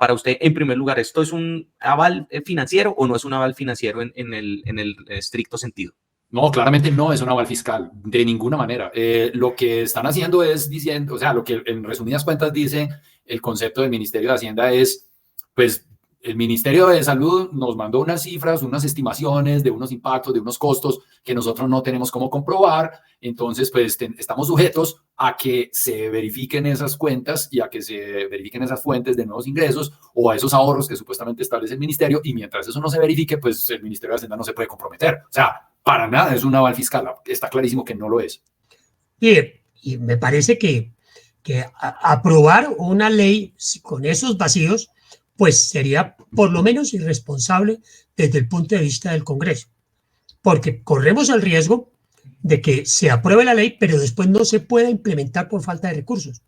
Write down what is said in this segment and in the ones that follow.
para usted, en primer lugar, ¿esto es un aval financiero o no es un aval financiero en el estricto sentido? No, claramente no es un aval fiscal, de ninguna manera. Lo que están haciendo es diciendo, o sea, lo que en resumidas cuentas dice el concepto del Ministerio de Hacienda es, pues, el Ministerio de Salud nos mandó unas cifras, unas estimaciones de unos impactos, de unos costos que nosotros no tenemos cómo comprobar. Entonces, pues, estamos sujetos a que se verifiquen esas cuentas y a que se verifiquen esas fuentes de nuevos ingresos o a esos ahorros que supuestamente establece el Ministerio. Y mientras eso no se verifique, pues, el Ministerio de Hacienda no se puede comprometer. O sea, para nada es un aval fiscal. Está clarísimo que no lo es. Y me parece que aprobar una ley con esos vacíos, pues sería por lo menos irresponsable desde el punto de vista del Congreso, porque corremos el riesgo de que se apruebe la ley, pero después no se pueda implementar por falta de recursos.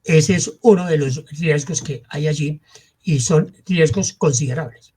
Ese es uno de los riesgos que hay allí y son riesgos considerables.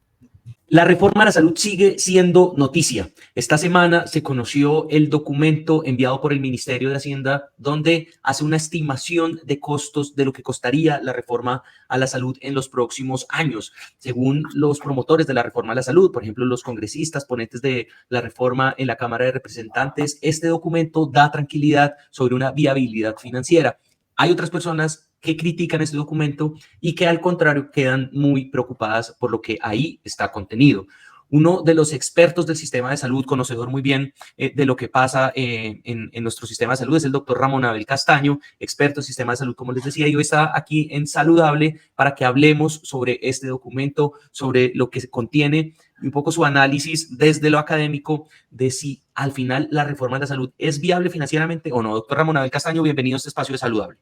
La reforma a la salud sigue siendo noticia. Esta semana se conoció el documento enviado por el Ministerio de Hacienda donde hace una estimación de costos de lo que costaría la reforma a la salud en los próximos años. Según los promotores de la reforma a la salud, por ejemplo, los congresistas ponentes de la reforma en la Cámara de Representantes, este documento da tranquilidad sobre una viabilidad financiera. Hay otras personas que critican este documento y que al contrario quedan muy preocupadas por lo que ahí está contenido. Uno de los expertos del sistema de salud, conocedor muy bien de lo que pasa en nuestro sistema de salud, es el doctor Ramón Abel Castaño, experto en sistema de salud, como les decía, y hoy está aquí en Saludable para que hablemos sobre este documento, sobre lo que contiene y un poco su análisis desde lo académico de si al final la reforma de la salud es viable financieramente o no. Doctor Ramón Abel Castaño, bienvenido a este espacio de Saludable.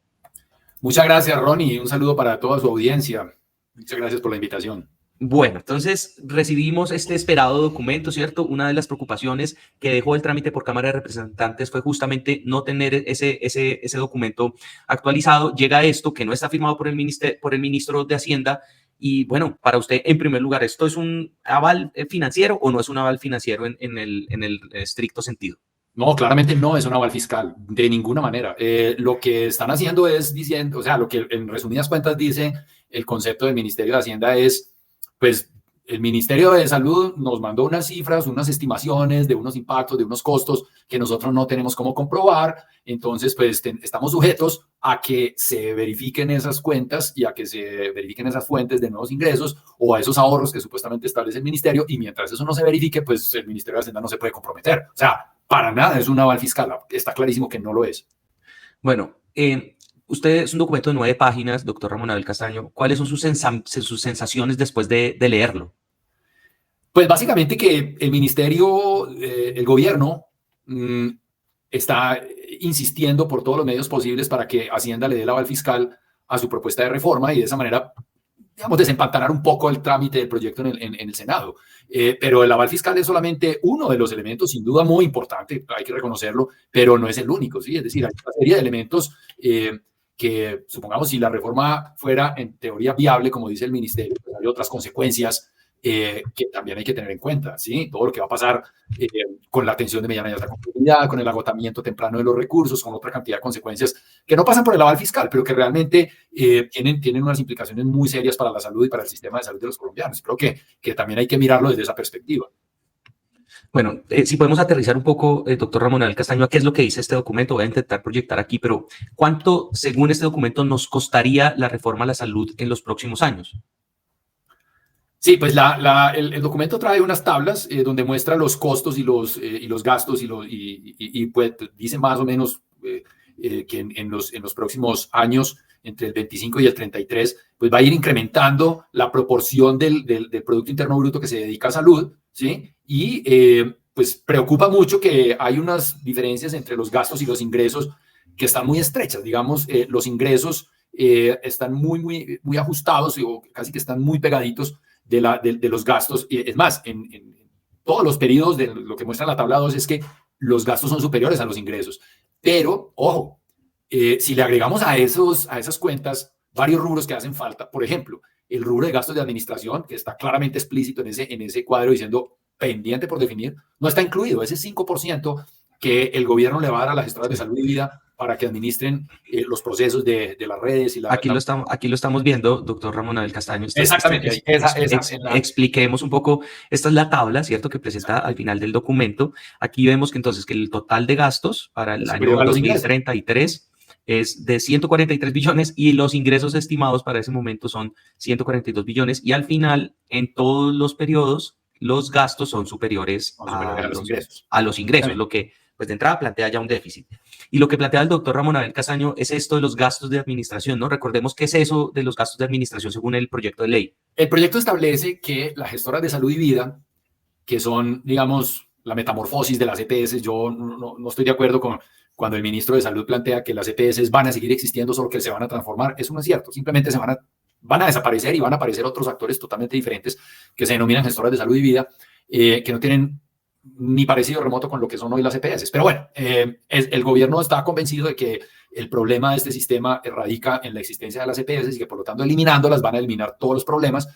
Muchas gracias, Ronnie. Un saludo para toda su audiencia. Muchas gracias por la invitación. Bueno, entonces recibimos este esperado documento, ¿cierto? Una de las preocupaciones que dejó el trámite por Cámara de Representantes fue justamente no tener ese documento actualizado. Llega esto que no está firmado por el ministro de Hacienda. Y bueno, para usted, en primer lugar, ¿esto es un aval financiero o no es un aval financiero en el estricto sentido? No, claramente no es un aval fiscal, de ninguna manera. Lo que están haciendo es diciendo, o sea, lo que en resumidas cuentas dice el concepto del Ministerio de Hacienda es, pues, el Ministerio de Salud nos mandó unas cifras, unas estimaciones de unos impactos, de unos costos que nosotros no tenemos cómo comprobar. Entonces, pues, estamos sujetos a que se verifiquen esas cuentas y a que se verifiquen esas fuentes de nuevos ingresos o a esos ahorros que supuestamente establece el Ministerio. Y mientras eso no se verifique, pues, el Ministerio de Hacienda no se puede comprometer. O sea, para nada es un aval fiscal. Está clarísimo que no lo es. Bueno, usted es un documento de 9 páginas, doctor Ramón Abel Castaño. ¿Cuáles son sus sensaciones después de leerlo? Pues básicamente que el ministerio, el gobierno, está insistiendo por todos los medios posibles para que Hacienda le dé el aval fiscal a su propuesta de reforma y de esa manera, digamos, desempantanar un poco el trámite del proyecto en el Senado. Pero el aval fiscal es solamente uno de los elementos, sin duda muy importante, hay que reconocerlo, pero no es el único, ¿sí? Es decir, hay una serie de elementos que, supongamos, si la reforma fuera en teoría viable, como dice el ministerio, pues hay otras consecuencias que también hay que tener en cuenta, ¿sí? Todo lo que va a pasar con la atención de mediana y alta complejidad, con el agotamiento temprano de los recursos, con otra cantidad de consecuencias que no pasan por el aval fiscal, pero que realmente tienen unas implicaciones muy serias para la salud y para el sistema de salud de los colombianos. Creo que también hay que mirarlo desde esa perspectiva. Bueno, si podemos aterrizar un poco, doctor Ramón Abel Castaño, ¿qué es lo que dice este documento? Voy a intentar proyectar aquí, pero ¿cuánto, según este documento, nos costaría la reforma a la salud en los próximos años? Sí, pues el documento trae unas tablas donde muestra los costos y los gastos y pues dice más o menos que en los próximos años, entre el 25 y el 33, pues va a ir incrementando la proporción del Producto Interno Bruto que se dedica a salud, ¿sí? Y pues preocupa mucho que hay unas diferencias entre los gastos y los ingresos que están muy estrechas. Digamos, los ingresos están muy ajustados o casi que están muy pegaditos de los gastos. Es más, en todos los periodos de lo que muestra la tabla 2 es que los gastos son superiores a los ingresos. Pero, ojo, si le agregamos a esas cuentas varios rubros que hacen falta, por ejemplo, el rubro de gastos de administración, que está claramente explícito en ese cuadro diciendo pendiente por definir, no está incluido. Ese 5% que el gobierno le va a dar a las gestoras de salud y vida para que administren los procesos de las redes. Y aquí lo estamos viendo, doctor Ramón Abel Castaño. Exactamente. Expliquemos un poco. Esta es la tabla, ¿cierto?, que presenta al final del documento. Aquí vemos que entonces que el total de gastos para el año 2033 es de 143 billones y los ingresos estimados para ese momento son 142 billones y al final, en todos los periodos, los gastos son superiores a los ingresos, lo que pues de entrada plantea ya un déficit. Y lo que plantea el doctor Ramón Abel Castaño es esto de los gastos de administración, ¿no? Recordemos qué es eso de los gastos de administración según el proyecto de ley. El proyecto establece que las gestoras de salud y vida, que son, digamos, la metamorfosis de las EPS, yo no estoy de acuerdo con cuando el ministro de Salud plantea que las EPS van a seguir existiendo, solo que se van a transformar. Eso no es cierto. Simplemente van a desaparecer y van a aparecer otros actores totalmente diferentes que se denominan gestoras de salud y vida, que no tienen ni parecido remoto con lo que son hoy las EPS. Pero bueno, el gobierno está convencido de que el problema de este sistema radica en la existencia de las EPS y que por lo tanto eliminándolas van a eliminar todos los problemas,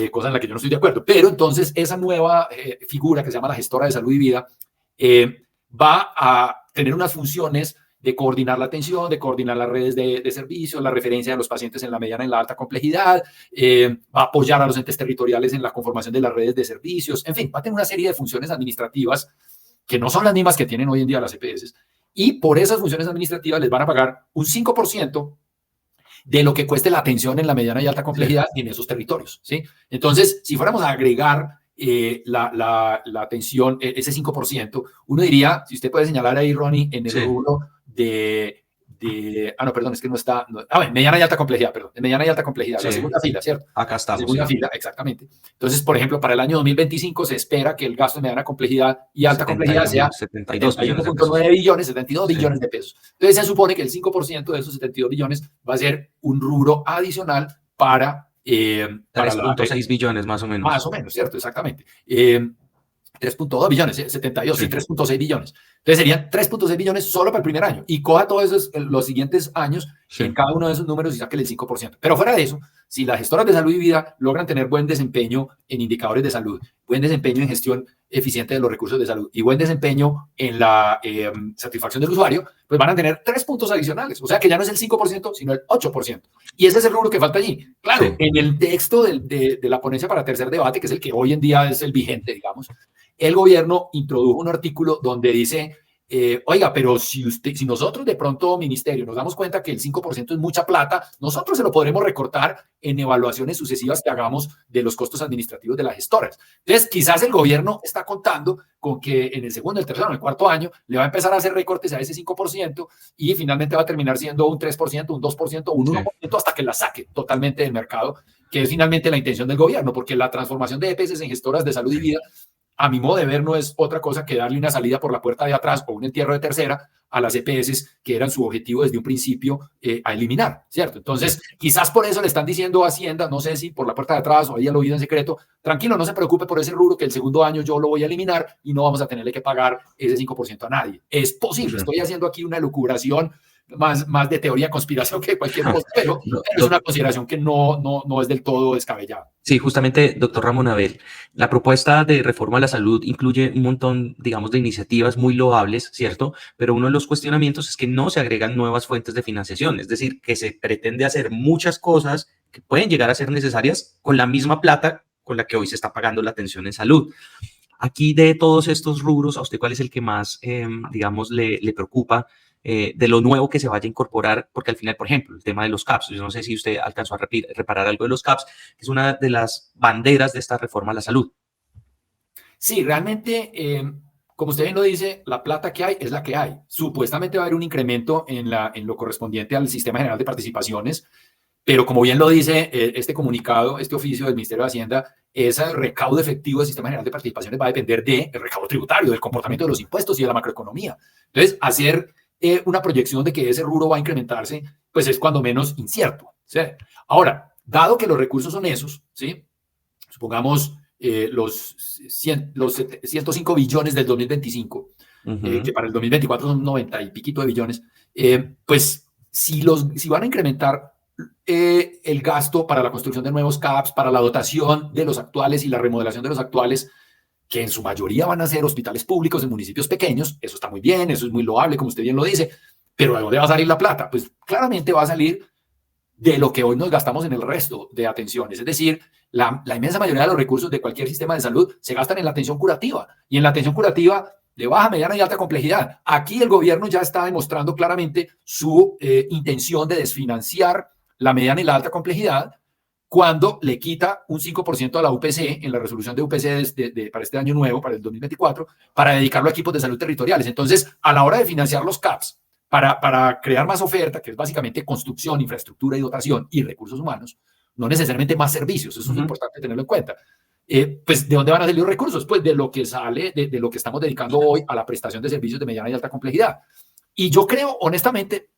cosa en la que yo no estoy de acuerdo. Pero entonces esa nueva figura que se llama la gestora de salud y vida va a tener unas funciones de coordinar la atención, de coordinar las redes de servicios, la referencia de los pacientes en la mediana y la alta complejidad, va a apoyar a los entes territoriales en la conformación de las redes de servicios, en fin, va a tener una serie de funciones administrativas que no son las mismas que tienen hoy en día las EPS, y por esas funciones administrativas les van a pagar un 5% de lo que cueste la atención en la mediana y alta complejidad en esos territorios, ¿sí? Entonces, si fuéramos a agregar la atención, ese 5%, uno diría, si usted puede señalar ahí, Ronnie, en el rubro es que no está, mediana y alta complejidad, de mediana y alta complejidad, la segunda fila, ¿cierto? Acá estamos. Segunda fila, exactamente. Entonces, por ejemplo, para el año 2025 se espera que el gasto de mediana complejidad y alta complejidad sea 71.9 billones, 72 billones de pesos. Entonces, se supone que el 5% de esos 72 billones va a ser un rubro adicional para 3.6 billones más o menos. Más o menos, ¿cierto? Exactamente. 3.2 billones, 72, sí, 3.6 billones. Entonces serían 3.6 billones solo para el primer año. Y coja todos esos, los siguientes años en cada uno de esos números y sáquele el 5%. Pero fuera de eso, si las gestoras de salud y vida logran tener buen desempeño en indicadores de salud, buen desempeño en gestión eficiente de los recursos de salud y buen desempeño en la satisfacción del usuario, pues van a tener 3 puntos adicionales. O sea que ya no es el 5%, sino el 8%. Y ese es el rubro que falta allí. Claro, en el texto de la ponencia para tercer debate, que es el que hoy en día es el vigente, digamos, el gobierno introdujo un artículo donde dice, oiga, pero si nosotros de pronto, ministerio, nos damos cuenta que el 5% es mucha plata, nosotros se lo podremos recortar en evaluaciones sucesivas que hagamos de los costos administrativos de las gestoras. Entonces, quizás el gobierno está contando con que en el segundo, el tercero, en el cuarto año, le va a empezar a hacer recortes a ese 5% y finalmente va a terminar siendo un 3%, un 2%, un 1% hasta que la saque totalmente del mercado, que es finalmente la intención del gobierno, porque la transformación de EPS en gestoras de salud y vida, a mi modo de ver, no es otra cosa que darle una salida por la puerta de atrás o un entierro de tercera a las EPS, que eran su objetivo desde un principio a eliminar, ¿cierto? Entonces, quizás por eso le están diciendo a Hacienda, no sé si por la puerta de atrás o ahí al oído en secreto, tranquilo, no se preocupe por ese rubro, que el segundo año yo lo voy a eliminar y no vamos a tenerle que pagar ese 5% a nadie. Es posible, estoy haciendo aquí una elucubración más de teoría conspiración que cualquier cosa, pero es una consideración que no es del todo descabellada. Sí, justamente, doctor Ramón Abel, la propuesta de reforma a la salud incluye un montón, digamos, de iniciativas muy loables, ¿cierto? Pero uno de los cuestionamientos es que no se agregan nuevas fuentes de financiación, es decir, que se pretende hacer muchas cosas que pueden llegar a ser necesarias con la misma plata con la que hoy se está pagando la atención en salud. Aquí, de todos estos rubros, ¿a usted cuál es el que más, digamos, le preocupa de lo nuevo que se vaya a incorporar? Porque al final, por ejemplo, el tema de los CAPS, yo no sé si usted alcanzó a reparar algo de los CAPS, que es una de las banderas de esta reforma a la salud. Sí, realmente, como usted bien lo dice, la plata que hay es la que hay. Supuestamente va a haber un incremento en lo correspondiente al Sistema General de Participaciones, pero como bien lo dice este comunicado, este oficio del Ministerio de Hacienda, ese recaudo efectivo del Sistema General de Participaciones va a depender del recaudo tributario, del comportamiento de los impuestos y de la macroeconomía. Entonces, hacer una proyección de que ese rubro va a incrementarse, pues es cuando menos incierto, ¿sí? Ahora, dado que los recursos son esos, ¿sí? Supongamos los 105 billones del 2025, que para el 2024 son 90 y piquito de billones, pues si van a incrementar el gasto para la construcción de nuevos CAPS, para la dotación de los actuales y la remodelación de los actuales, que en su mayoría van a ser hospitales públicos en municipios pequeños, eso está muy bien, eso es muy loable, como usted bien lo dice, Pero ¿de dónde va a salir la plata? Pues claramente va a salir de lo que hoy nos gastamos en el resto de atenciones. Es decir, la inmensa mayoría de los recursos de cualquier sistema de salud se gastan en la atención curativa, y en la atención curativa de baja, mediana y alta complejidad. Aquí el gobierno ya está demostrando claramente su intención de desfinanciar la mediana y la alta complejidad cuando le quita un 5% a la UPC en la resolución de UPC para este año nuevo, para el 2024, para dedicarlo a equipos de salud territoriales. Entonces, a la hora de financiar los CAPS, para crear más oferta, que es básicamente construcción, infraestructura y dotación y recursos humanos, no necesariamente más servicios, eso es importante tenerlo en cuenta. Pues, ¿de dónde van a salir los recursos? Pues de lo que sale, de lo que estamos dedicando hoy a la prestación de servicios de mediana y alta complejidad. Y yo creo, honestamente,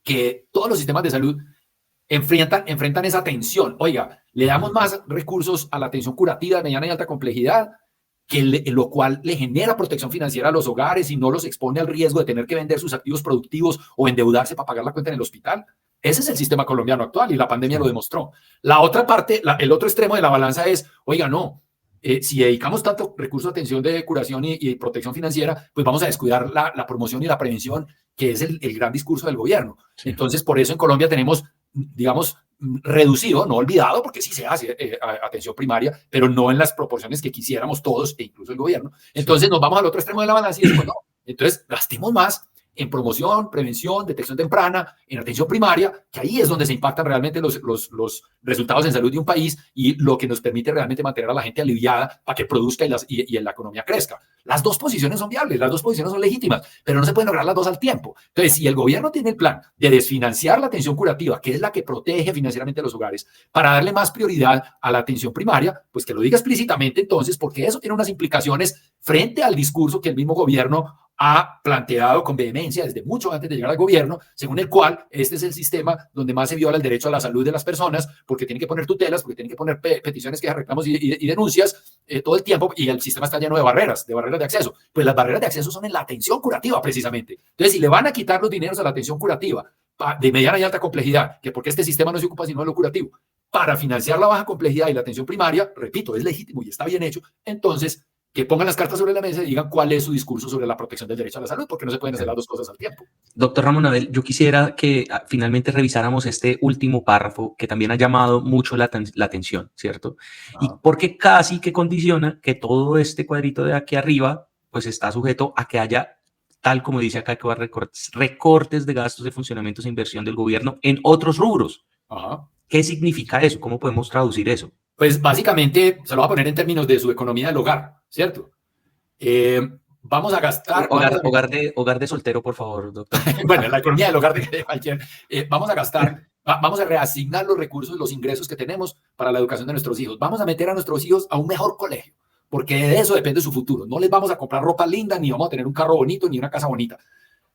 que todos los sistemas de salud enfrentan esa tensión. Oiga, le damos más recursos a la atención curativa de mediana y alta complejidad, lo cual le genera protección financiera a los hogares y no los expone al riesgo de tener que vender sus activos productivos o endeudarse para pagar la cuenta en el hospital. Ese es el sistema colombiano actual y la pandemia lo demostró. La otra parte, el otro extremo de la balanza es, oiga, no, si dedicamos tanto recurso a atención de curación y protección financiera, pues vamos a descuidar la promoción y la prevención, que es el gran discurso del gobierno. Sí. Entonces, por eso en Colombia tenemos, digamos, reducido, no olvidado, porque sí se hace atención primaria, pero no en las proporciones que quisiéramos todos e incluso el gobierno. Entonces nos vamos al otro extremo de la balanza y decimos, no, entonces gastemos más en promoción, prevención, detección temprana, en atención primaria, que ahí es donde se impactan realmente los resultados en salud de un país y lo que nos permite realmente mantener a la gente aliviada para que produzca y la economía crezca. Las dos posiciones son viables, las dos posiciones son legítimas, pero no se pueden lograr las dos al tiempo. Entonces, si el gobierno tiene el plan de desfinanciar la atención curativa, que es la que protege financieramente a los hogares, para darle más prioridad a la atención primaria, pues que lo diga explícitamente entonces, porque eso tiene unas implicaciones frente al discurso que el mismo gobierno ha planteado con vehemencia desde mucho antes de llegar al gobierno, según el cual este es el sistema donde más se viola el derecho a la salud de las personas, porque tienen que poner tutelas, porque tienen que poner peticiones, quejas, reclamos y denuncias todo el tiempo, y el sistema está lleno de barreras de acceso. Pues las barreras de acceso son en la atención curativa, precisamente. Entonces, si le van a quitar los dineros a la atención curativa de mediana y alta complejidad, que porque este sistema no se ocupa sino de lo curativo, para financiar la baja complejidad y la atención primaria, repito, es legítimo y está bien hecho, entonces que pongan las cartas sobre la mesa y digan cuál es su discurso sobre la protección del derecho a la salud, porque no se pueden hacer las dos cosas al tiempo. Doctor Ramón Abel, yo quisiera que finalmente revisáramos este último párrafo que también ha llamado mucho la atención, ¿cierto? Y porque casi que condiciona que todo este cuadrito de aquí arriba pues está sujeto a que haya, tal como dice acá, que va a recortes de gastos de funcionamiento e inversión del gobierno en otros rubros. ¿Qué significa eso? ¿Cómo podemos traducir eso? Pues básicamente se lo voy a poner en términos de su economía del hogar, ¿cierto? Vamos a gastar... Hogar de soltero, por favor, doctor. Bueno, la economía del hogar de cualquier... vamos a gastar, vamos a reasignar los recursos, los ingresos que tenemos para la educación de nuestros hijos. Vamos a meter a nuestros hijos a un mejor colegio, porque de eso depende su futuro. No les vamos a comprar ropa linda, ni vamos a tener un carro bonito, ni una casa bonita.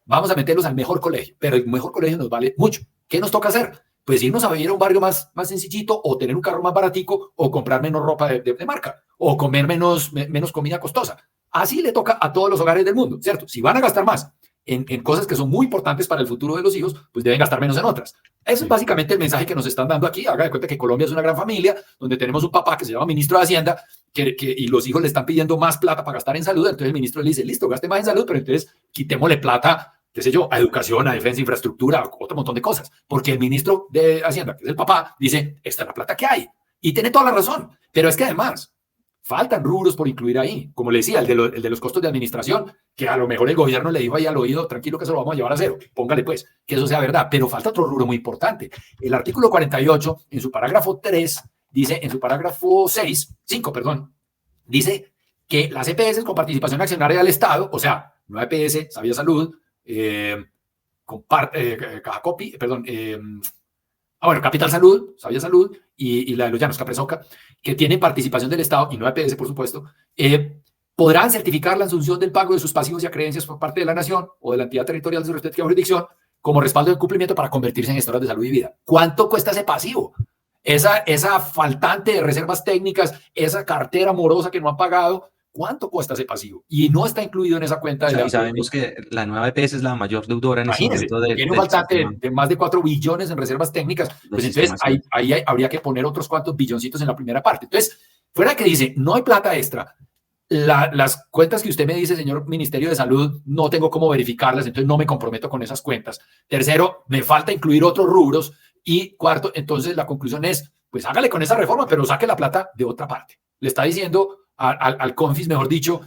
Vamos a meterlos al mejor colegio, pero el mejor colegio nos vale mucho. ¿Qué nos toca hacer? Pues irnos a vivir a un barrio más sencillito, o tener un carro más baratico, o comprar menos ropa de marca, o comer menos comida costosa. Así le toca a todos los hogares del mundo, ¿cierto? Si van a gastar más en cosas que son muy importantes para el futuro de los hijos, pues deben gastar menos en otras. Ese es básicamente el mensaje que nos están dando aquí. Haga de cuenta que Colombia es una gran familia, donde tenemos un papá que se llama ministro de Hacienda, y los hijos le están pidiendo más plata para gastar en salud. Entonces el ministro le dice, listo, gaste más en salud, pero entonces quitémosle plata, qué sé yo, a educación, a defensa, infraestructura, otro montón de cosas. Porque el ministro de Hacienda, que es el papá, dice, esta es la plata que hay. Y tiene toda la razón. Pero es que además faltan rubros por incluir ahí. Como le decía, el de los costos de administración, que a lo mejor el gobierno le dijo ahí al oído, tranquilo que eso lo vamos a llevar a cero. Póngale pues, que eso sea verdad. Pero falta otro rubro muy importante. El artículo 48, en su parágrafo 3, dice, en su parágrafo 5, dice que las EPS con participación accionaria del Estado, o sea, no EPS, Sabia Salud, Capital Salud, Sabia Salud y la de los Llanos, Capresoca, que tienen participación del Estado y no EPS, por supuesto, podrán certificar la asunción del pago de sus pasivos y acreencias por parte de la nación o de la entidad territorial de su respectiva jurisdicción como respaldo de cumplimiento para convertirse en gestoras de salud y vida. ¿Cuánto cuesta ese pasivo? Esa faltante de reservas técnicas, esa cartera morosa que no han pagado, ¿cuánto cuesta ese pasivo? Y no está incluido en esa cuenta. Y sabemos que la nueva EPS es la mayor deudora en este momento. Tiene un faltante de más de 4 billones en reservas técnicas. Pues entonces ahí habría que poner otros cuantos billoncitos en la primera parte. Entonces, fuera que dice, no hay plata extra, Las cuentas que usted me dice, señor Ministerio de Salud, no tengo cómo verificarlas, entonces no me comprometo con esas cuentas. Tercero, me falta incluir otros rubros. Y cuarto, entonces la conclusión es, pues hágale con esa reforma, pero saque la plata de otra parte. Le está diciendo al CONFIS, mejor dicho,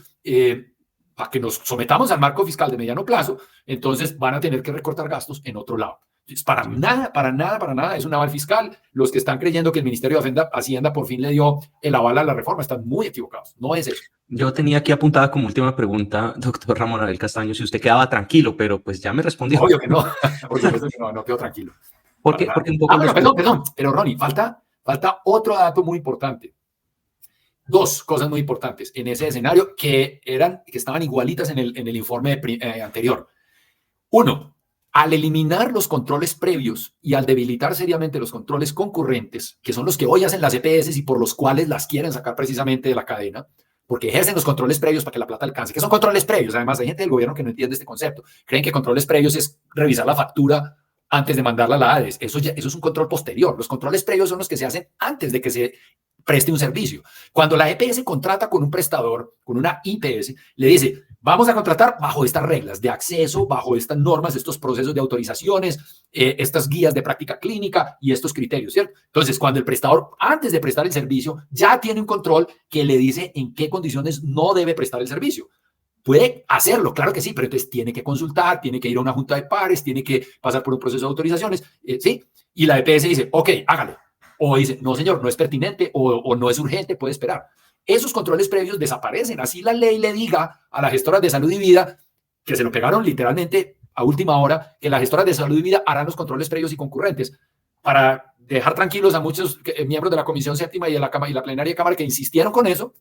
para que nos sometamos al marco fiscal de mediano plazo, entonces van a tener que recortar gastos en otro lado. Entonces, para nada es un aval fiscal. Los que están creyendo que el Ministerio de Hacienda por fin le dio el aval a la reforma están muy equivocados. No es eso. Yo tenía aquí apuntada como última pregunta, doctor Ramón Abel Castaño, si usted quedaba tranquilo, pero pues ya me respondió. Obvio que no, por supuesto que no quedo tranquilo. Porque un poco... Perdón, pero Ronnie, falta otro dato muy importante. Dos cosas muy importantes en ese escenario que estaban igualitas en el informe anterior. Uno, al eliminar los controles previos y al debilitar seriamente los controles concurrentes, que son los que hoy hacen las EPS y por los cuales las quieren sacar precisamente de la cadena, porque ejercen los controles previos para que la plata alcance. ¿Qué son controles previos? Además, hay gente del gobierno que no entiende este concepto. Creen que controles previos es revisar la factura antes de mandarla a la ADES. Eso es un control posterior. Los controles previos son los que se hacen antes de que se preste un servicio. Cuando la EPS contrata con un prestador, con una IPS, le dice, vamos a contratar bajo estas reglas de acceso, bajo estas normas, estos procesos de autorizaciones, estas guías de práctica clínica y estos criterios, ¿cierto? Entonces, cuando el prestador, antes de prestar el servicio, ya tiene un control que le dice en qué condiciones no debe prestar el servicio. Puede hacerlo, claro que sí, pero entonces tiene que consultar, tiene que ir a una junta de pares, tiene que pasar por un proceso de autorizaciones, ¿sí? Y la EPS dice, ok, hágalo. O dice, no señor, no es pertinente o no es urgente, puede esperar. Esos controles previos desaparecen. Así la ley le diga a las gestoras de salud y vida, que se lo pegaron literalmente a última hora, que las gestoras de salud y vida harán los controles previos y concurrentes para dejar tranquilos a muchos miembros de la Comisión Séptima y de la plenaria de Cámara que insistieron con eso.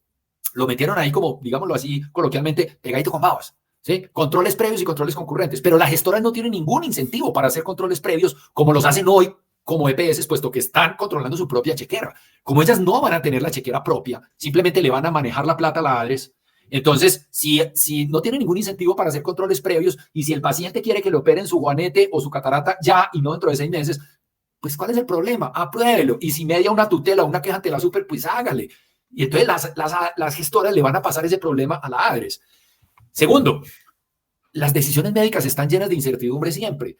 Lo metieron ahí como, digámoslo así, coloquialmente, pegadito con babas. ¿Sí? Controles previos y controles concurrentes. Pero las gestoras no tienen ningún incentivo para hacer controles previos como los hacen hoy como EPS, puesto que están controlando su propia chequera. Como ellas no van a tener la chequera propia, simplemente le van a manejar la plata a la ADRES. Entonces, si no tiene ningún incentivo para hacer controles previos y si el paciente quiere que le operen su juanete o su catarata ya y no dentro de 6 meses, pues ¿cuál es el problema? Apruébelo. Y si media una tutela o una queja ante la super, pues hágale. Y entonces las gestoras le van a pasar ese problema a la ADRES. Segundo, las decisiones médicas están llenas de incertidumbre siempre.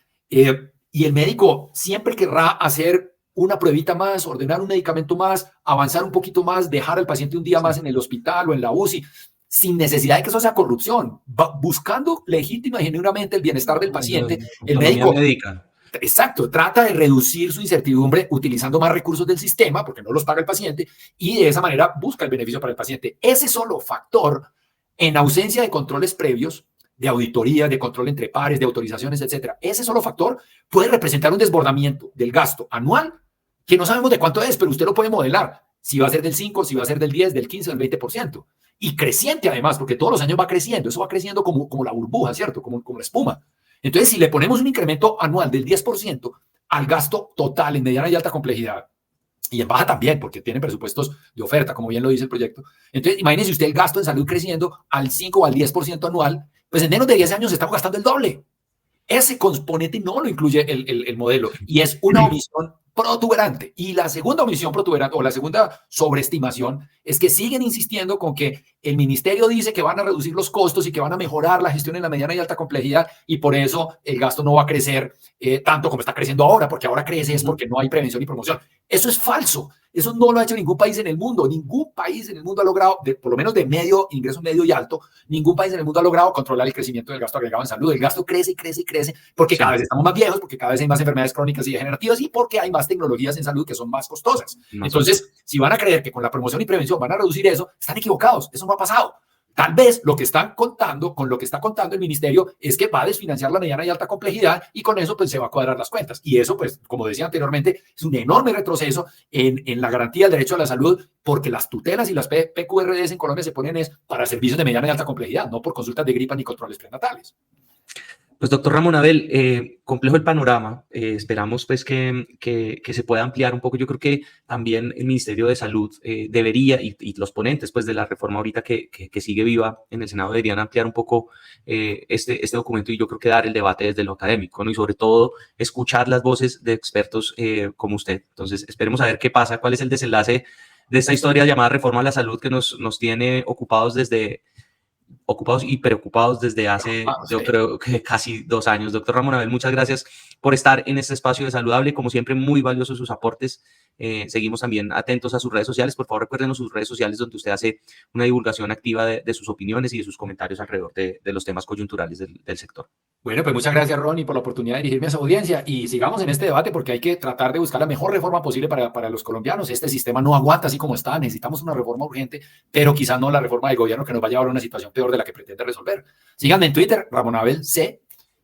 Y el médico siempre querrá hacer una pruebita más, ordenar un medicamento más, avanzar un poquito más, dejar al paciente un día más en el hospital o en la UCI, sin necesidad de que eso sea corrupción, buscando legítima y genuinamente el bienestar del paciente. El médico, exacto, trata de reducir su incertidumbre utilizando más recursos del sistema, porque no los paga el paciente, y de esa manera busca el beneficio para el paciente. Ese solo factor, en ausencia de controles previos, de auditoría, de control entre pares, de autorizaciones, etcétera. Ese solo factor puede representar un desbordamiento del gasto anual que no sabemos de cuánto es, pero usted lo puede modelar. Si va a ser del 5, si va a ser del 10, del 15, del 20%. Y creciente además, porque todos los años va creciendo. Eso va creciendo como la burbuja, ¿cierto? Como la espuma. Entonces, si le ponemos un incremento anual del 10% al gasto total en mediana y alta complejidad, y en baja también, porque tienen presupuestos de oferta, como bien lo dice el proyecto. Entonces, imagínense usted el gasto en salud creciendo al 5 o al 10% anual, pues en menos de 10 años estamos gastando el doble. Ese componente no lo incluye el modelo y es una omisión protuberante. Y la segunda omisión protuberante o la segunda sobreestimación es que siguen insistiendo con que el ministerio dice que van a reducir los costos y que van a mejorar la gestión en la mediana y alta complejidad y por eso el gasto no va a crecer tanto como está creciendo ahora, porque ahora crece es porque no hay prevención y promoción. Eso es falso. Eso no lo ha hecho ningún país en el mundo. Ningún país en el mundo ha logrado, por lo menos de ingreso medio y alto, ningún país en el mundo ha logrado controlar el crecimiento del gasto agregado en salud. El gasto crece y crece y crece porque cada vez estamos más viejos, porque cada vez hay más enfermedades crónicas y degenerativas y porque hay más tecnologías en salud que son más costosas. Entonces, si van a creer que con la promoción y prevención van a reducir eso, están equivocados. Eso no ha pasado. Tal vez lo que están contando, con lo que está contando el ministerio, es que va a desfinanciar la mediana y alta complejidad y con eso pues se va a cuadrar las cuentas. Y eso pues, como decía anteriormente, es un enorme retroceso en la garantía del derecho a la salud porque las tutelas y las PQRDs en Colombia se ponen para servicios de mediana y alta complejidad, no por consultas de gripa ni controles prenatales. Pues doctor Ramón Abel, complejo el panorama, esperamos pues que se pueda ampliar un poco. Yo creo que también el Ministerio de Salud debería, y los ponentes pues de la reforma ahorita que sigue viva en el Senado deberían ampliar un poco este documento y yo creo que dar el debate desde lo académico, ¿no? Y sobre todo escuchar las voces de expertos como usted. Entonces esperemos a ver qué pasa, cuál es el desenlace de esta historia llamada reforma a la salud que nos tiene ocupados y preocupados desde hace, yo creo que casi 2 años. Doctor Ramón Abel, muchas gracias por estar en este espacio de Saludable. Como siempre, muy valiosos sus aportes. Seguimos también atentos a sus redes sociales. Por favor, recuérdenos sus redes sociales donde usted hace una divulgación activa de sus opiniones y de sus comentarios alrededor de los temas coyunturales del sector. Bueno, pues muchas gracias, Ronnie, por la oportunidad de dirigirme a su audiencia y sigamos en este debate porque hay que tratar de buscar la mejor reforma posible para los colombianos. Este sistema no aguanta así como está, necesitamos una reforma urgente, pero quizás no la reforma del gobierno que nos va a llevar a una situación peor de la que pretende resolver. Síganme en Twitter, Ramón Abel C,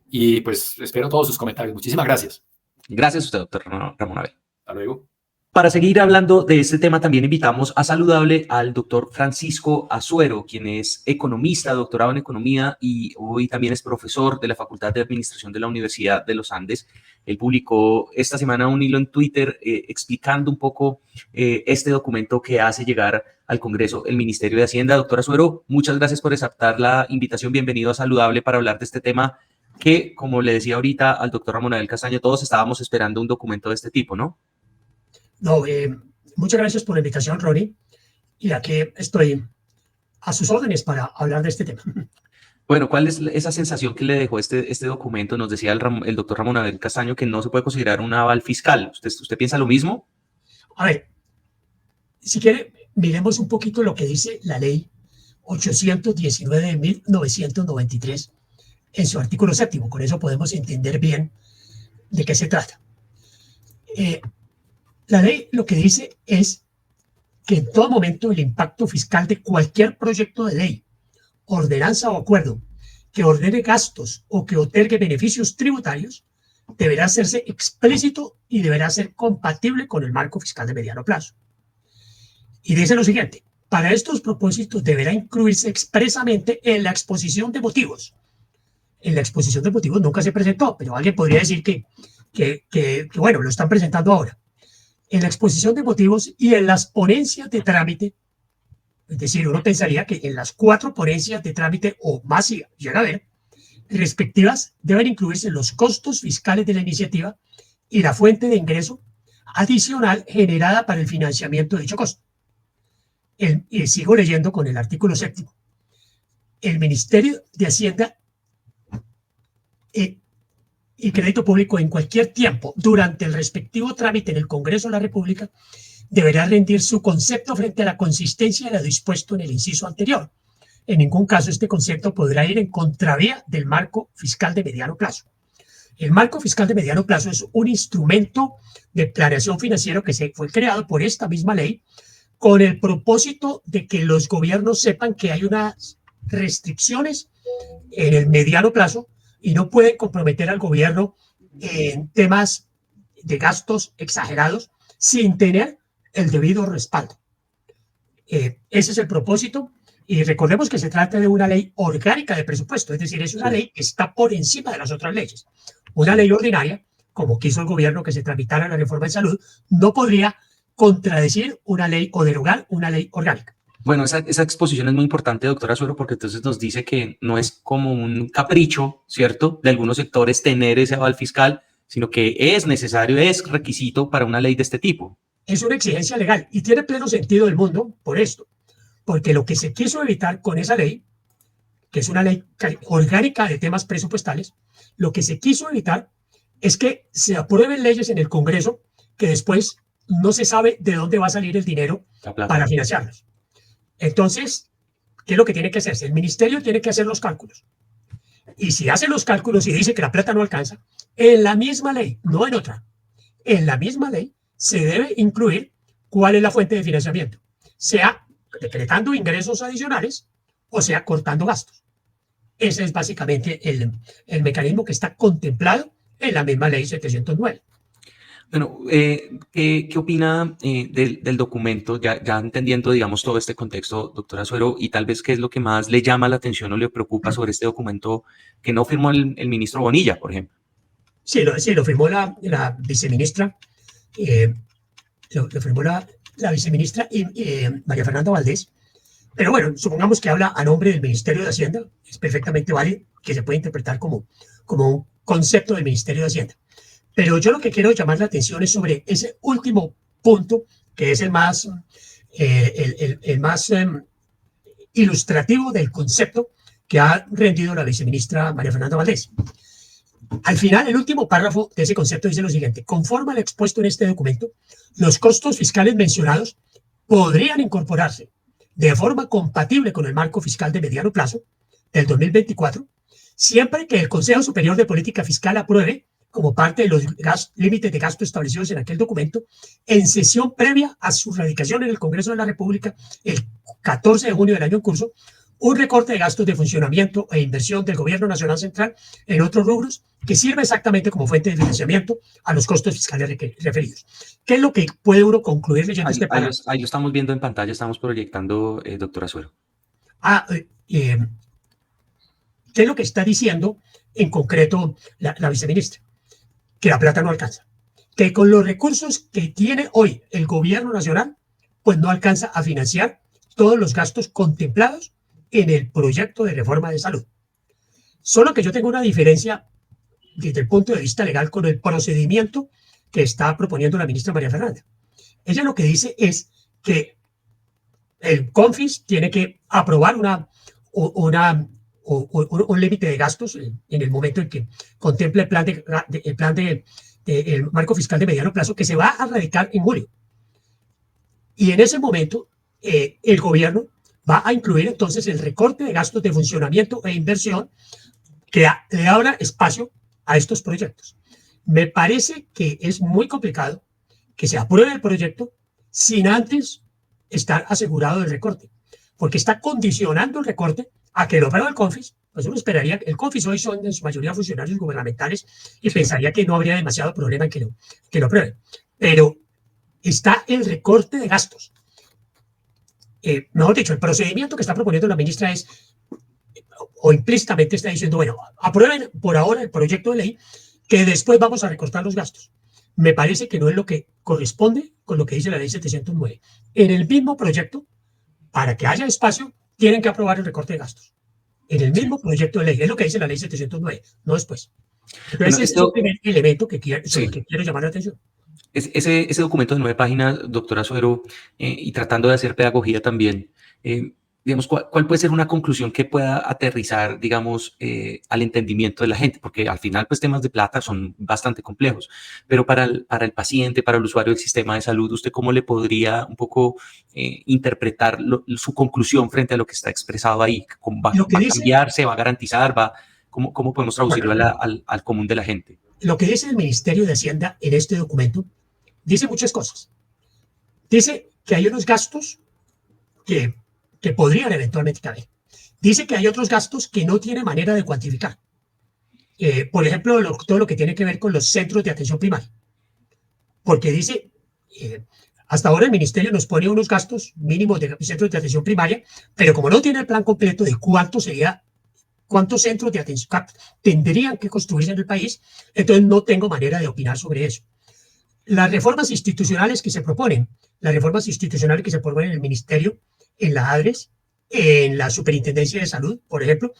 y pues espero todos sus comentarios. Muchísimas gracias. Gracias a usted, doctor Ramón Abel. Hasta luego. Para seguir hablando de este tema, también invitamos a Saludable al doctor Francisco Azuero, quien es economista, doctorado en economía y hoy también es profesor de la Facultad de Administración de la Universidad de los Andes. Él publicó esta semana un hilo en Twitter explicando un poco este documento que hace llegar al Congreso el Ministerio de Hacienda. Doctor Azuero, muchas gracias por aceptar la invitación. Bienvenido a Saludable para hablar de este tema que, como le decía ahorita al doctor Ramón Abel Castaño, todos estábamos esperando un documento de este tipo, ¿no? No, muchas gracias por la invitación, Ronnie. Y aquí estoy a sus órdenes para hablar de este tema. Bueno, ¿cuál es esa sensación que le dejó este documento? Nos decía el doctor Ramón Abel Castaño que no se puede considerar un aval fiscal. ¿Usted piensa lo mismo? A ver, si quiere, miremos un poquito lo que dice la ley 819 de 1993 en su artículo 7. Con eso podemos entender bien de qué se trata. La ley lo que dice es que en todo momento el impacto fiscal de cualquier proyecto de ley, ordenanza o acuerdo que ordene gastos o que otorgue beneficios tributarios deberá hacerse explícito y deberá ser compatible con el marco fiscal de mediano plazo. Y dice lo siguiente: para estos propósitos deberá incluirse expresamente en la exposición de motivos. En la exposición de motivos nunca se presentó, pero alguien podría decir que bueno, lo están presentando ahora. En la exposición de motivos y en las ponencias de trámite, es decir, uno pensaría que en las 4 ponencias de trámite o más si llega a ver, respectivas, deben incluirse los costos fiscales de la iniciativa y la fuente de ingreso adicional generada para el financiamiento de dicho costo. Y sigo leyendo con el artículo 7. El Ministerio de Hacienda y Crédito Público en cualquier tiempo durante el respectivo trámite en el Congreso de la República deberá rendir su concepto frente a la consistencia de lo dispuesto en el inciso anterior. En ningún caso este concepto podrá ir en contravía del marco fiscal de mediano plazo. El marco fiscal de mediano plazo es un instrumento de planeación financiero que fue creado por esta misma ley con el propósito de que los gobiernos sepan que hay unas restricciones en el mediano plazo y no pueden comprometer al gobierno en temas de gastos exagerados sin tener el debido respaldo. Ese es el propósito y recordemos que se trata de una ley orgánica de presupuesto, es decir, es una ley que está por encima de las otras leyes. Una ley ordinaria, como quiso el gobierno que se tramitara la reforma de salud, no podría contradecir una ley o derogar una ley orgánica. Bueno, esa exposición es muy importante, doctora Azuero, porque entonces nos dice que no es como un capricho, ¿cierto?, de algunos sectores tener ese aval fiscal, sino que es necesario, es requisito para una ley de este tipo. Es una exigencia legal y tiene pleno sentido del mundo por esto, porque lo que se quiso evitar con esa ley, que es una ley orgánica de temas presupuestales, lo que se quiso evitar es que se aprueben leyes en el Congreso que después no se sabe de dónde va a salir el dinero para financiarlas. Entonces, ¿qué es lo que tiene que hacerse? El ministerio tiene que hacer los cálculos. Y si hace los cálculos y dice que la plata no alcanza, en la misma ley, no en otra, en la misma ley se debe incluir cuál es la fuente de financiamiento, sea decretando ingresos adicionales o sea cortando gastos. Ese es básicamente el mecanismo que está contemplado en la misma ley 709. Bueno, ¿qué opina del documento, ya entendiendo, digamos, todo este contexto, doctora Azuero, y tal vez qué es lo que más le llama la atención o le preocupa sobre este documento que no firmó el ministro Bonilla, por ejemplo? Sí, lo firmó la viceministra, lo firmó la viceministra María Fernanda Valdés, pero bueno, supongamos que habla a nombre del Ministerio de Hacienda, es perfectamente válido, que se puede interpretar como un concepto del Ministerio de Hacienda. Pero yo lo que quiero llamar la atención es sobre ese último punto, que es el más el más ilustrativo del concepto que ha rendido la viceministra María Fernanda Valdés. Al final, el último párrafo de ese concepto dice lo siguiente: conforme al expuesto en este documento, los costos fiscales mencionados podrían incorporarse de forma compatible con el marco fiscal de mediano plazo del 2024, siempre que el Consejo Superior de Política Fiscal apruebe, como parte de los límites de gasto establecidos en aquel documento, en sesión previa a su radicación en el Congreso de la República el 14 de junio del año en curso, un recorte de gastos de funcionamiento e inversión del Gobierno Nacional Central en otros rubros que sirve exactamente como fuente de financiamiento a los costos fiscales referidos. ¿Qué es lo que puede uno concluir leyendo este párrafo? Ahí lo estamos viendo en pantalla, estamos proyectando, doctora Suero. ¿Qué es lo que está diciendo en concreto la viceministra? Que la plata no alcanza. Que con los recursos que tiene hoy el Gobierno Nacional, pues no alcanza a financiar todos los gastos contemplados en el proyecto de reforma de salud. Solo que yo tengo una diferencia desde el punto de vista legal con el procedimiento que está proponiendo la ministra María Fernanda. Ella lo que dice es que el CONFIS tiene que aprobar un límite de gastos en el momento en que contemple el plan el marco fiscal de mediano plazo, que se va a radicar en julio. Y en ese momento, el gobierno va a incluir entonces el recorte de gastos de funcionamiento e inversión que le abra espacio a estos proyectos. Me parece que es muy complicado que se apruebe el proyecto sin antes estar asegurado el recorte, porque está condicionando el recorte a que lo apruebe el CONFIS. Pues uno esperaría, el CONFIS hoy son en su mayoría funcionarios gubernamentales y pensaría que no habría demasiado problema en que lo aprueben. Pero está el recorte de gastos. Mejor dicho, el procedimiento que está proponiendo la ministra es, o implícitamente está diciendo, bueno, aprueben por ahora el proyecto de ley, que después vamos a recortar los gastos. Me parece que no es lo que corresponde con lo que dice la ley 709. En el mismo proyecto, para que haya espacio, tienen que aprobar el recorte de gastos. En el mismo proyecto de ley, es lo que dice la ley 709, no después. Entonces, bueno, ese es el primer elemento sobre el que quiero llamar la atención. Ese documento de 9 páginas, doctora Suero, y tratando de hacer pedagogía también, digamos, ¿cuál puede ser una conclusión que pueda aterrizar, digamos, al entendimiento de la gente? Porque al final, pues, temas de plata son bastante complejos, pero para el paciente, para el usuario del sistema de salud, ¿usted cómo le podría un poco interpretar su conclusión frente a lo que está expresado ahí? ¿Va a cambiar, se va a garantizar? ¿Cómo podemos traducirlo al común de la gente? Lo que dice el Ministerio de Hacienda en este documento dice muchas cosas. Dice que hay unos gastos que podrían eventualmente caber. Dice que hay otros gastos que no tiene manera de cuantificar. Por ejemplo, todo lo que tiene que ver con los centros de atención primaria. Porque dice, hasta ahora el ministerio nos pone unos gastos mínimos de centros de atención primaria, pero como no tiene el plan completo de cuántos centros de atención tendrían que construirse en el país, entonces no tengo manera de opinar sobre eso. Las reformas institucionales que se proponen, en el ministerio, en la ADRES, en la Superintendencia de Salud, por ejemplo,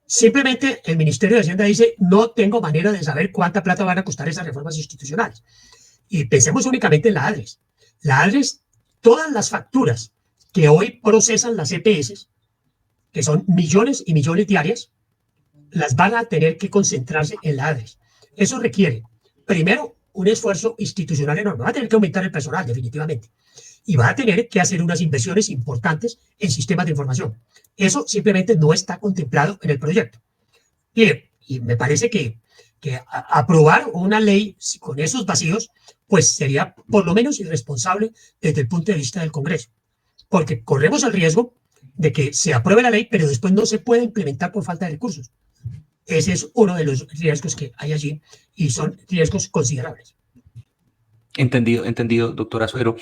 simplemente el Ministerio de Hacienda dice, no tengo manera de saber cuánta plata van a costar esas reformas institucionales. Y pensemos únicamente en la ADRES. La ADRES, todas las facturas que hoy procesan las EPS, que son millones y millones diarias, las van a tener que concentrarse en la ADRES. Eso requiere, primero, un esfuerzo institucional enorme. Va a tener que aumentar el personal, definitivamente. Y va a tener que hacer unas inversiones importantes en sistemas de información. Eso simplemente no está contemplado en el proyecto. Y me parece que aprobar una ley con esos vacíos, pues sería por lo menos irresponsable desde el punto de vista del Congreso. Porque corremos el riesgo de que se apruebe la ley, pero después no se puede implementar por falta de recursos. Ese es uno de los riesgos que hay allí y son riesgos considerables. Entendido, doctora Suero.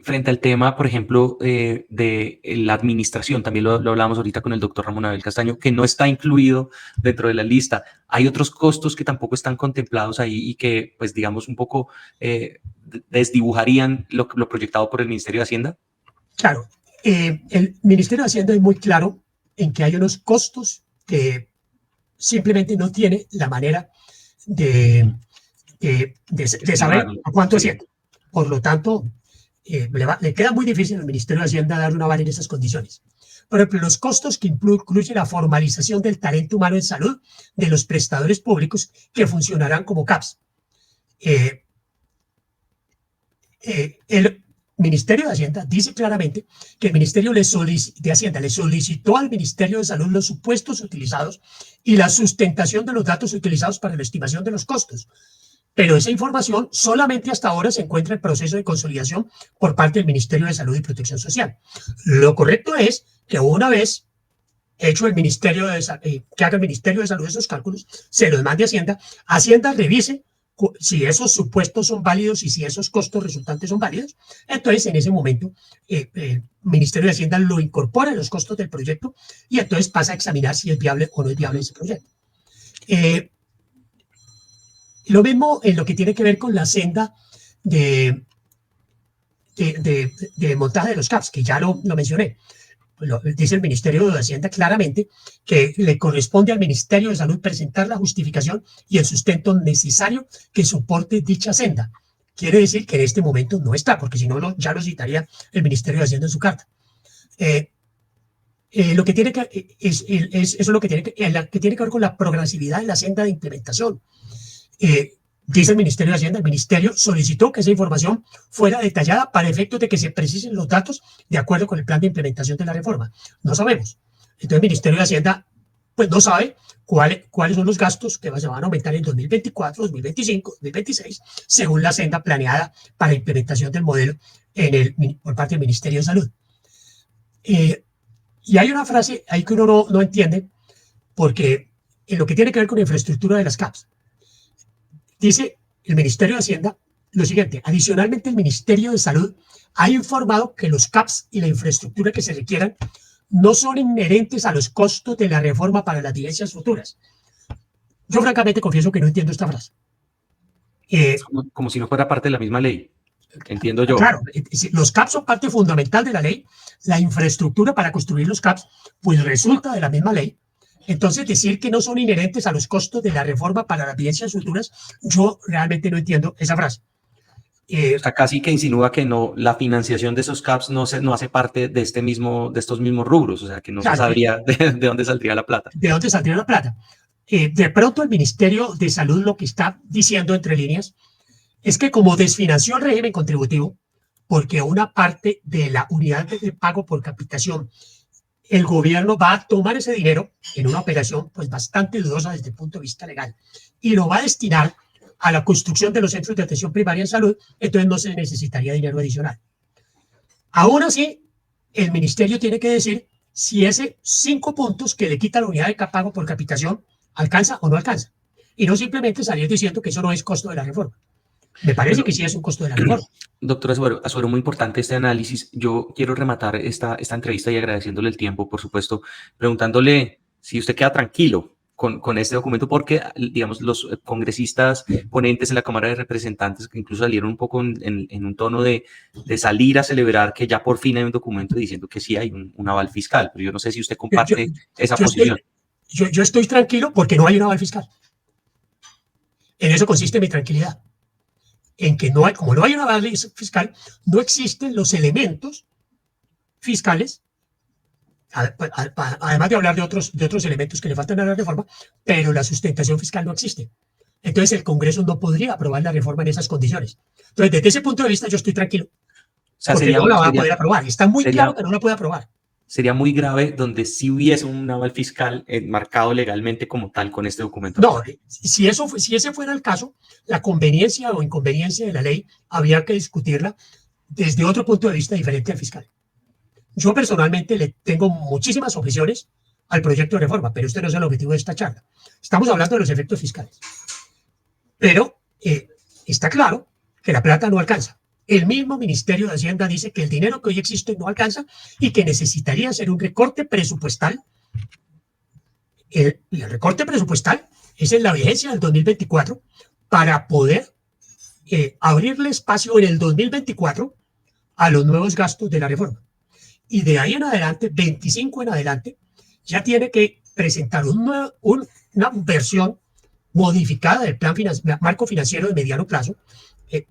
Frente al tema, por ejemplo, de la administración, también lo hablamos ahorita con el doctor Ramón Abel Castaño, que no está incluido dentro de la lista. Hay otros costos que tampoco están contemplados ahí y que, pues, digamos, un poco desdibujarían lo proyectado por el Ministerio de Hacienda. Claro, el Ministerio de Hacienda es muy claro en que hay unos costos que simplemente no tiene la manera de saber a cuánto asciende. Por lo tanto, le queda muy difícil al Ministerio de Hacienda dar un aval en esas condiciones. Por ejemplo, los costos que incluye la formalización del talento humano en salud de los prestadores públicos que funcionarán como CAPS. El Ministerio de Hacienda dice claramente que el Ministerio de Hacienda le solicitó al Ministerio de Salud los supuestos utilizados y la sustentación de los datos utilizados para la estimación de los costos. Pero esa información solamente hasta ahora se encuentra en proceso de consolidación por parte del Ministerio de Salud y Protección Social. Lo correcto es que una vez hecho el Ministerio que haga el Ministerio de Salud esos cálculos, se los mande a Hacienda, Hacienda revise si esos supuestos son válidos y si esos costos resultantes son válidos. Entonces, en ese momento, el Ministerio de Hacienda lo incorpora en los costos del proyecto y entonces pasa a examinar si es viable o no es viable ese proyecto. Lo mismo en lo que tiene que ver con la senda de montaje de los CAPS, que ya lo mencioné. Dice el Ministerio de Hacienda claramente que le corresponde al Ministerio de Salud presentar la justificación y el sustento necesario que soporte dicha senda. Quiere decir que en este momento no está, porque si no ya lo citaría el Ministerio de Hacienda en su carta. Lo que tiene que eso es lo que tiene que ver con la progresividad en la senda de implementación. Dice el Ministerio de Hacienda, el Ministerio solicitó que esa información fuera detallada para efectos de que se precisen los datos de acuerdo con el plan de implementación de la reforma. No sabemos. Entonces el Ministerio de Hacienda pues no sabe cuáles son los gastos que se van a aumentar en 2024, 2025, 2026, según la senda planeada para implementación del modelo por parte del Ministerio de Salud. Y hay una frase ahí que uno no entiende, porque en lo que tiene que ver con la infraestructura de las CAPS, dice el Ministerio de Hacienda lo siguiente: adicionalmente, el Ministerio de Salud ha informado que los CAPS y la infraestructura que se requieran no son inherentes a los costos de la reforma para las vigencias futuras. Yo francamente confieso que no entiendo esta frase. Como si no fuera parte de la misma ley. Entiendo yo. Claro, los CAPS son parte fundamental de la ley. La infraestructura para construir los CAPS pues resulta de la misma ley. Entonces, decir que no son inherentes a los costos de la reforma para las vigencias futuras, yo realmente no entiendo esa frase. O sea, casi que insinúa que no, la financiación de esos CAPS no hace parte de estos mismos rubros, o sea, que no se sabría de dónde saldría la plata. ¿De dónde saldría la plata? De pronto el Ministerio de Salud lo que está diciendo entre líneas es que como desfinanció el régimen contributivo, porque una parte de la unidad de pago por capitación, el gobierno va a tomar ese dinero en una operación pues bastante dudosa desde el punto de vista legal y lo va a destinar a la construcción de los centros de atención primaria en salud, entonces no se necesitaría dinero adicional. Aún así, el ministerio tiene que decir si ese 5 puntos que le quita la unidad de pago por capitación alcanza o no alcanza. Y no simplemente salir diciendo que eso no es costo de la reforma. Me parece que sí es un costo de la reforma. Doctor Azuero, muy importante este análisis. Yo quiero rematar esta entrevista y agradeciéndole el tiempo, por supuesto, preguntándole si usted queda tranquilo con este documento, porque, digamos, los congresistas ponentes en la Cámara de Representantes, que incluso salieron un poco en un tono de salir a celebrar que ya por fin hay un documento diciendo que sí hay un aval fiscal, pero yo no sé si usted comparte esa posición. Yo estoy tranquilo porque no hay un aval fiscal. En eso consiste mi tranquilidad. En que como no hay un aval fiscal, no existen los elementos fiscales, además de hablar de otros elementos que le faltan a la reforma, pero la sustentación fiscal no existe. Entonces el Congreso no podría aprobar la reforma en esas condiciones. Entonces, desde ese punto de vista, yo estoy tranquilo. O sea, porque no la va a poder aprobar. Está muy claro que no la puede aprobar. Sería muy grave donde sí hubiese un aval fiscal marcado legalmente como tal con este documento. No, si ese fuera el caso, la conveniencia o inconveniencia de la ley habría que discutirla desde otro punto de vista diferente al fiscal. Yo personalmente le tengo muchísimas objeciones al proyecto de reforma, pero este no es el objetivo de esta charla. Estamos hablando de los efectos fiscales. Pero está claro que la plata no alcanza. El mismo Ministerio de Hacienda dice que el dinero que hoy existe no alcanza y que necesitaría hacer un recorte presupuestal. El recorte presupuestal es en la vigencia del 2024 para poder abrirle espacio en el 2024 a los nuevos gastos de la reforma. Y de ahí en adelante, 25 en adelante, ya tiene que presentar una versión modificada del plan marco financiero de mediano plazo,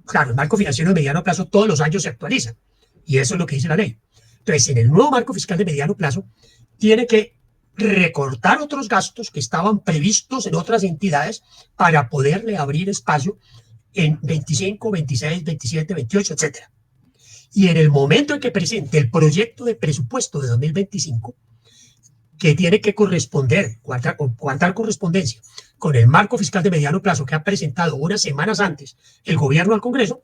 claro, el marco financiero de mediano plazo todos los años se actualiza, y eso es lo que dice la ley. Entonces, en el nuevo marco fiscal de mediano plazo, tiene que recortar otros gastos que estaban previstos en otras entidades para poderle abrir espacio en 25, 26, 27, 28, etcétera. Y en el momento en que presente el proyecto de presupuesto de 2025, que tiene que corresponder, guardar correspondencia con el marco fiscal de mediano plazo que ha presentado unas semanas antes el gobierno al Congreso,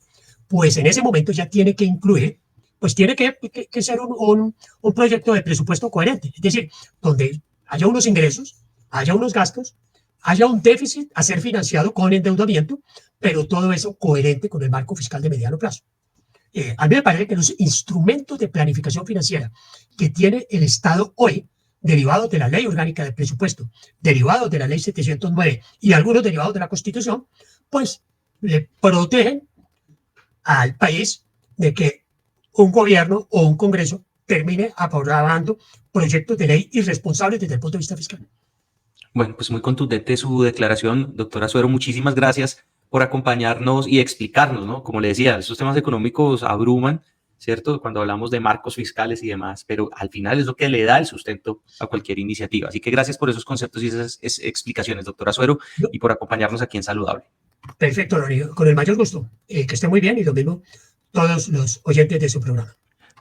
pues en ese momento ya tiene que incluir, pues tiene que ser un proyecto de presupuesto coherente, es decir, donde haya unos ingresos, haya unos gastos, haya un déficit a ser financiado con endeudamiento, pero todo eso coherente con el marco fiscal de mediano plazo. A mí me parece que los instrumentos de planificación financiera que tiene el Estado hoy, derivados de la Ley Orgánica de Presupuesto, derivados de la Ley 709 y algunos derivados de la Constitución, pues le protegen al país de que un gobierno o un Congreso termine aprobando proyectos de ley irresponsables desde el punto de vista fiscal. Bueno, pues muy contundente su declaración, doctora Suero. Muchísimas gracias por acompañarnos y explicarnos, ¿no? Como le decía, esos temas económicos abruman, ¿cierto? Cuando hablamos de marcos fiscales y demás, pero al final es lo que le da el sustento a cualquier iniciativa. Así que gracias por esos conceptos y esas explicaciones, doctora Suero, y por acompañarnos aquí en Saludable. Perfecto, Lorenzo, con el mayor gusto. Que esté muy bien y lo mismo todos los oyentes de su programa.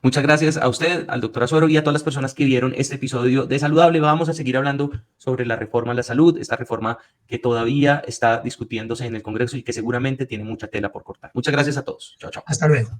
Muchas gracias a usted, al doctor Azuero y a todas las personas que vieron este episodio de Saludable. Vamos a seguir hablando sobre la reforma a la salud, esta reforma que todavía está discutiéndose en el Congreso y que seguramente tiene mucha tela por cortar. Muchas gracias a todos. Chao, chao. Hasta luego.